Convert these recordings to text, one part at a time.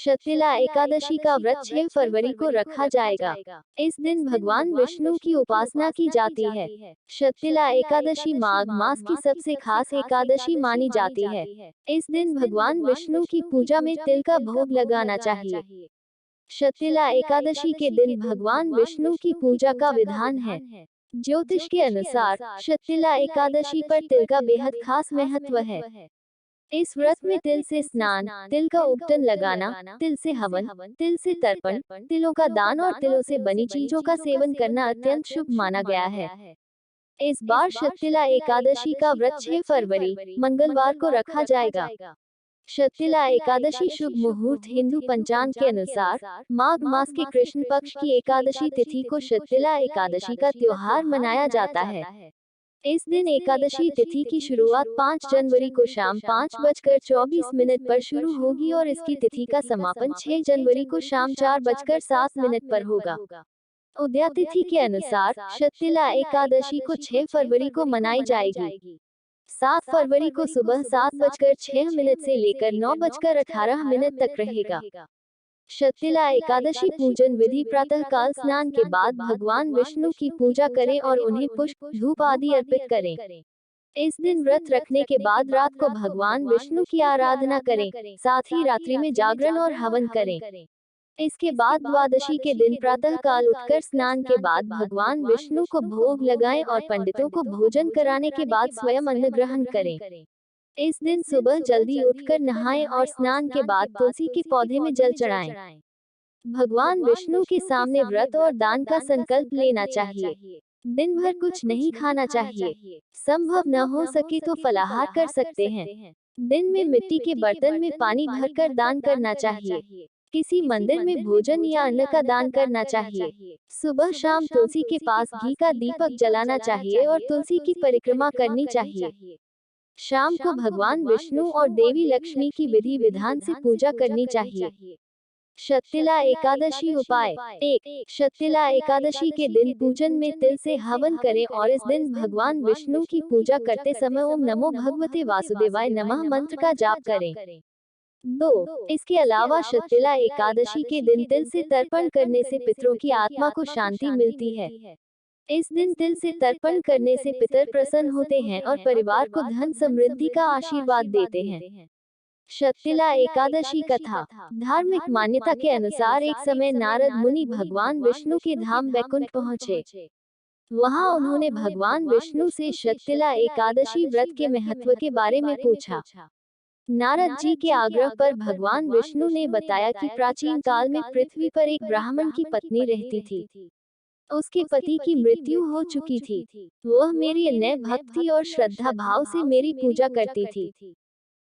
शतिला एकादशी का व्रत 6 फरवरी को रखा जाएगा। इस दिन भगवान विष्णु की उपासना की जाती है। शतिला एकादशी माघ मास की सबसे खास एकादशी मानी जाती है। इस दिन भगवान विष्णु की पूजा में तिल का भोग लगाना चाहिए। शतिला एकादशी के दिन भगवान विष्णु की पूजा का विधान है। ज्योतिष के अनुसार शतिला एकादशी पर तिल का बेहद खास महत्व है। इस व्रत में तिल से स्नान, तिल का उबटन लगाना, तिल से हवन, तिल से तर्पण, तिलों का दान और तिलों से बनी चीजों का सेवन करना अत्यंत शुभ माना गया है। इस बार शतिला एकादशी का व्रत 6 फरवरी मंगलवार को रखा जाएगा। शतिला एकादशी शुभ मुहूर्त हिंदू पंचांग के अनुसार माघ मास के कृष्ण पक्ष की एकादशी तिथि को शतिला एकादशी का त्योहार मनाया जाता है। इस दिन एकादशी तिथि की शुरुआत 5 जनवरी को शाम 5:24 पर शुरू होगी और इसकी तिथि का समापन 6 जनवरी को शाम 4:07 पर होगा। उदया तिथि के अनुसार शतिला एकादशी को 6 फरवरी को मनाई जाएगी। 7 फरवरी को सुबह 7:06 से लेकर 9:18 तक रहेगा। शतिला एकादशी पूजन विधि प्रातः काल स्नान के बाद भगवान विष्णु की पूजा करें और उन्हें पुष्प, धूप आदि अर्पित करें। इस दिन व्रत रखने के बाद रात को भगवान विष्णु की आराधना करें, साथ ही रात्रि में जागरण और हवन करें। इसके बाद द्वादशी के दिन प्रातः काल उठकर स्नान के बाद भगवान विष्णु को भोग लगाएं और पंडितों को भोजन कराने के बाद स्वयं अन्न ग्रहण करें। इस दिन सुबह जल्दी उठकर नहाएं और स्नान के बाद तुलसी के पौधे में जल चढ़ाएं। भगवान विष्णु के सामने व्रत और दान का संकल्प लेना चाहिए। दिन भर कुछ नहीं खाना चाहिए। संभव न हो सके तो फलाहार कर सकते हैं। दिन में मिट्टी के बर्तन में पानी भरकर दान करना चाहिए। किसी मंदिर में भोजन या अन्न का दान करना चाहिए। सुबह शाम तुलसी के पास घी का दीपक जलाना चाहिए और तुलसी की परिक्रमा करनी चाहिए। शाम को भगवान विष्णु और देवी लक्ष्मी की विधि विधान से पूजा करनी चाहिए। शतिला एकादशी उपाय 1. शतिला एकादशी के दिन पूजन में तिल से हवन करें और इस दिन भगवान विष्णु की पूजा करते समय ओम नमो भगवते वासुदेवाय नमः मंत्र का जाप करें। 2. इसके अलावा शतिला एकादशी के दिन तिल से तर्पण करने से पितरों की आत्मा को शांति मिलती है। इस दिन तिल से तर्पण करने से पितर प्रसन्न होते हैं और परिवार को धन समृद्धि का आशीर्वाद देते हैं। शतिला एकादशी कथा। धार्मिक मान्यता के अनुसार एक समय नारद मुनि भगवान विष्णु के धाम वैकुंठ पहुँचे। वहां उन्होंने भगवान विष्णु से शतिला एकादशी व्रत के महत्व के बारे में पूछा। नारद जी के आग्रह पर भगवान विष्णु ने बताया कि प्राचीन काल में पृथ्वी पर एक ब्राह्मण की पत्नी रहती थी। उसके पति की मृत्यु हो चुकी थी। वह मेरी अन्य भक्ति और श्रद्धा भाव से मेरी पूजा करती थी।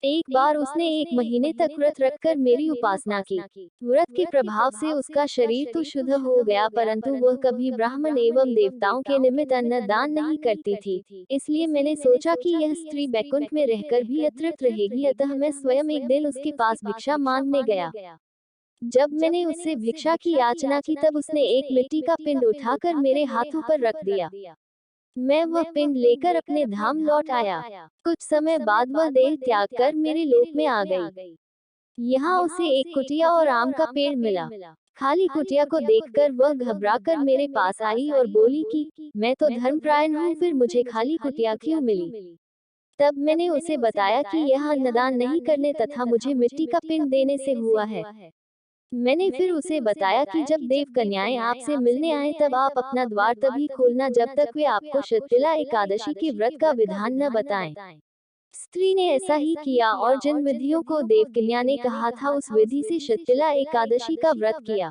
एक बार उसने 1 महीने तक व्रत रखकर मेरी उपासना की। व्रत के प्रभाव से उसका शरीर तो शुद्ध हो गया, परंतु वह कभी ब्राह्मण एवं देवताओं के निमित्त अन्न दान नहीं करती थी। इसलिए मैंने सोचा कि यह स्त्री बैकुंठ में रहकर भी अतृप्त रहेगी, अतः मैं स्वयं एक दिन उसके पास भिक्षा मांगने गया। जब मैंने उससे भिक्षा की याचना की तब उसने एक मिट्टी का पिंड उठाकर मेरे हाथों पर रख दिया। मैं वह पिंड लेकर अपने धाम लौट आया। कुछ समय बाद वह देह त्याग कर मेरे लोक में आ गई। यहाँ उसे एक कुटिया और आम का पेड़ मिला। खाली कुटिया को देखकर वह घबराकर मेरे पास आई और बोली कि मैं तो धर्मपरायण हूँ, फिर मुझे खाली कुटिया क्यों मिली। तब मैंने उसे बताया कि यह अन्नदान नहीं करने तथा मुझे मिट्टी का पिंड देने से हुआ है। मैंने फिर उसे बताया कि जब देव कन्याएं आपसे मिलने आए तब आप अपना द्वार तभी खोलना जब तक वे आपको शतिला एकादशी के व्रत का विधान न बताएं। स्त्री ने ऐसा ही किया और जिन विधियों को देव कन्या ने कहा था उस विधि से शतिला एकादशी का व्रत किया।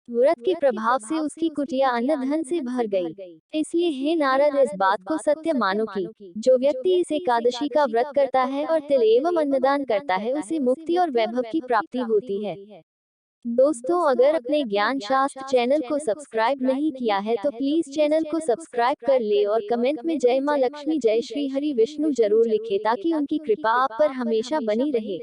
व्रत के प्रभाव से उसकी कुटिया अन्न धन से भर गई। इसलिए हे नारद, इस बात को सत्य मानो कि जो व्यक्ति इस एकादशी का व्रत करता है और तिल एवं अन्नदान करता है उसे मुक्ति और वैभव की प्राप्ति होती है। दोस्तों, अगर अपने ज्ञान शास्त्र चैनल को सब्सक्राइब नहीं किया है तो प्लीज चैनल को सब्सक्राइब कर ले और कमेंट में जय मां लक्ष्मी जय श्री हरि विष्णु जरूर लिखे ताकि उनकी कृपा आप पर हमेशा बनी रहे।